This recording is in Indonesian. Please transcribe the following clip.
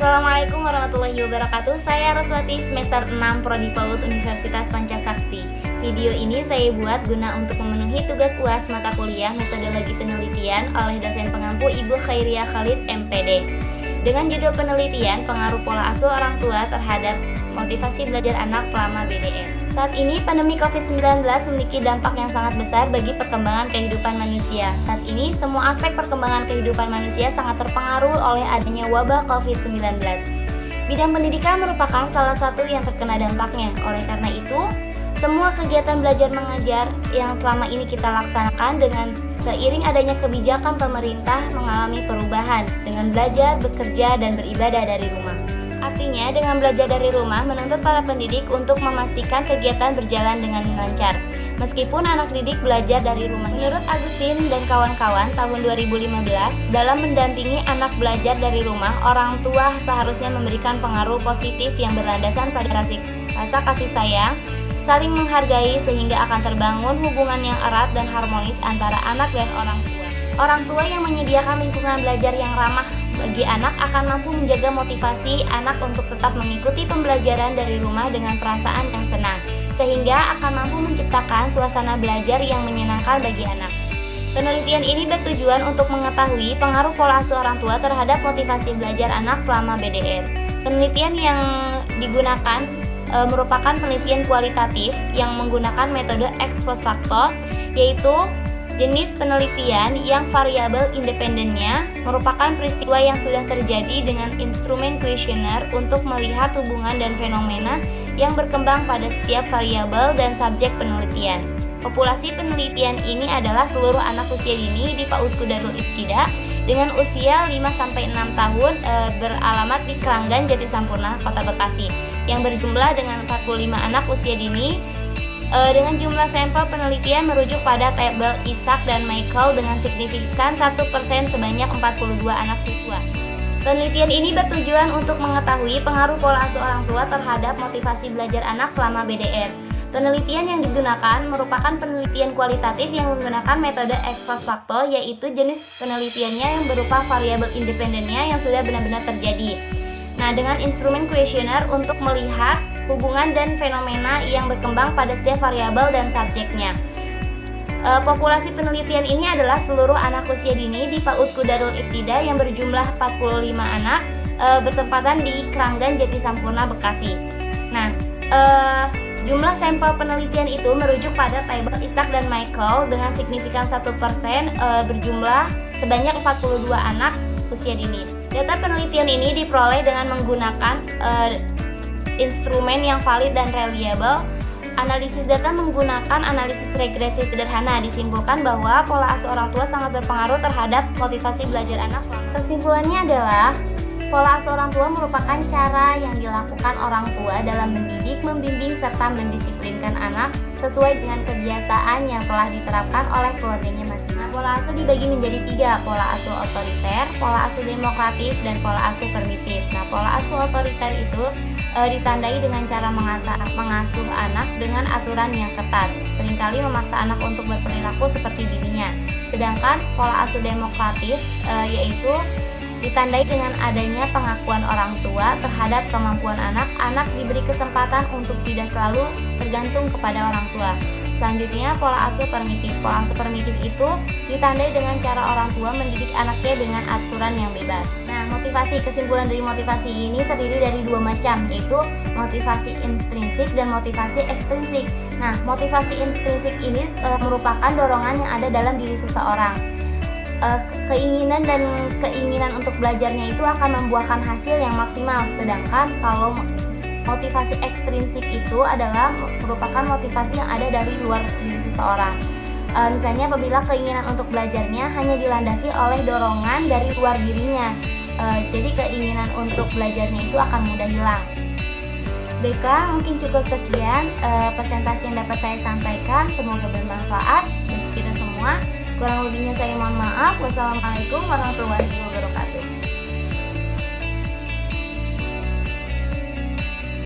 Assalamualaikum warahmatullahi wabarakatuh. Saya Roswati, semester 6 Prodi PAUD Universitas Pancasakti. Video ini saya buat guna untuk memenuhi tugas UAS mata kuliah Metodologi Penelitian oleh dosen pengampu Ibu Khairia Khalid, MPD. Dengan judul penelitian pengaruh pola asuh orang tua terhadap motivasi belajar anak selama BDR. Saat ini pandemi COVID-19 memiliki dampak yang sangat besar bagi perkembangan kehidupan manusia. Saat ini semua aspek perkembangan kehidupan manusia sangat terpengaruh oleh adanya wabah COVID-19. Bidang pendidikan merupakan salah satu yang terkena dampaknya. Oleh karena itu, semua kegiatan belajar mengajar yang selama ini kita laksanakan dengan seiring adanya kebijakan pemerintah mengalami perubahan dengan belajar, bekerja, dan beribadah dari rumah. Artinya, dengan belajar dari rumah menuntut para pendidik untuk memastikan kegiatan berjalan dengan lancar. Meskipun anak didik belajar dari rumah, menurut Agustin dan kawan-kawan tahun 2015, dalam mendampingi anak belajar dari rumah, orang tua seharusnya memberikan pengaruh positif yang berlandasan pada rasa kasih sayang, saling menghargai sehingga akan terbangun hubungan yang erat dan harmonis antara anak dan orang tua. Orang tua yang menyediakan lingkungan belajar yang ramah bagi anak akan mampu menjaga motivasi anak untuk tetap mengikuti pembelajaran dari rumah dengan perasaan yang senang, sehingga akan mampu menciptakan suasana belajar yang menyenangkan bagi anak. Penelitian ini bertujuan untuk mengetahui pengaruh pola asuh orang tua terhadap motivasi belajar anak selama BDR. Penelitian yang digunakan merupakan penelitian kualitatif yang menggunakan metode ex post facto, yaitu jenis penelitian yang variabel independennya merupakan peristiwa yang sudah terjadi dengan instrumen kuesioner untuk melihat hubungan dan fenomena yang berkembang pada setiap variabel dan subjek penelitian. Populasi penelitian ini adalah seluruh anak usia dini di PAUD Darul Ibtida dengan usia 5-6 tahun beralamat di Keranggan Jatisampurna, Kota Bekasi, yang berjumlah dengan 45 anak usia dini dengan jumlah sampel penelitian merujuk pada tabel Isaac dan Michael dengan signifikan 1% sebanyak 42 anak siswa. Penelitian ini bertujuan untuk mengetahui pengaruh pola asuh orang tua terhadap motivasi belajar anak selama BDR. Penelitian yang digunakan merupakan penelitian kualitatif yang menggunakan metode ex post facto, yaitu jenis penelitiannya yang berupa variabel independennya yang sudah benar-benar terjadi. Nah, dengan instrumen kuesioner untuk melihat hubungan dan fenomena yang berkembang pada setiap variabel dan subjeknya. Populasi penelitian ini adalah seluruh anak usia dini di PAUD Darul Ibtida yang berjumlah 45 anak bertempatan di Keranggan Jatisampurna, Bekasi. Nah, jumlah sampel penelitian itu merujuk pada tabel Isaac dan Michael dengan signifikan 1% berjumlah sebanyak 42 anak usia dini. Data penelitian ini diperoleh dengan menggunakan instrumen yang valid dan reliable. Analisis data menggunakan analisis regresi sederhana. Disimpulkan bahwa pola asuh orang tua sangat berpengaruh terhadap motivasi belajar anak. Kesimpulannya adalah pola asuh orang tua merupakan cara yang dilakukan orang tua dalam mendidik, membimbing, serta mendisiplinkan anak sesuai dengan kebiasaan yang telah diterapkan oleh keluarganya masing-masing. Nah, pola asuh dibagi menjadi 3, pola asuh otoriter, pola asuh demokratif, dan pola asuh permitif. Nah, pola asuh otoriter itu ditandai dengan cara mengasuh anak dengan aturan yang ketat, seringkali memaksa anak untuk berperilaku seperti dirinya. Sedangkan pola asuh demokratif yaitu ditandai dengan adanya pengakuan orang tua terhadap kemampuan anak. Anak diberi kesempatan untuk tidak selalu tergantung kepada orang tua. Selanjutnya, pola asuh permitif. Pola asuh permitif itu ditandai dengan cara orang tua mendidik anaknya dengan aturan yang bebas. Nah, kesimpulan dari motivasi ini terdiri dari 2 macam, yaitu motivasi intrinsik dan motivasi ekstrinsik. Nah, motivasi intrinsik ini merupakan dorongan yang ada dalam diri seseorang. Keinginan untuk belajarnya itu akan membuahkan hasil yang maksimal. Sedangkan kalau motivasi ekstrinsik itu adalah merupakan motivasi yang ada dari luar diri seseorang. Misalnya apabila keinginan untuk belajarnya hanya dilandasi oleh dorongan dari luar dirinya, jadi keinginan untuk belajarnya itu akan mudah hilang. Baiklah, mungkin cukup sekian presentasi yang dapat saya sampaikan. Semoga bermanfaat bagi kita semua. Kurang lebihnya saya mohon maaf. Wassalamualaikum warahmatullahi wabarakatuh.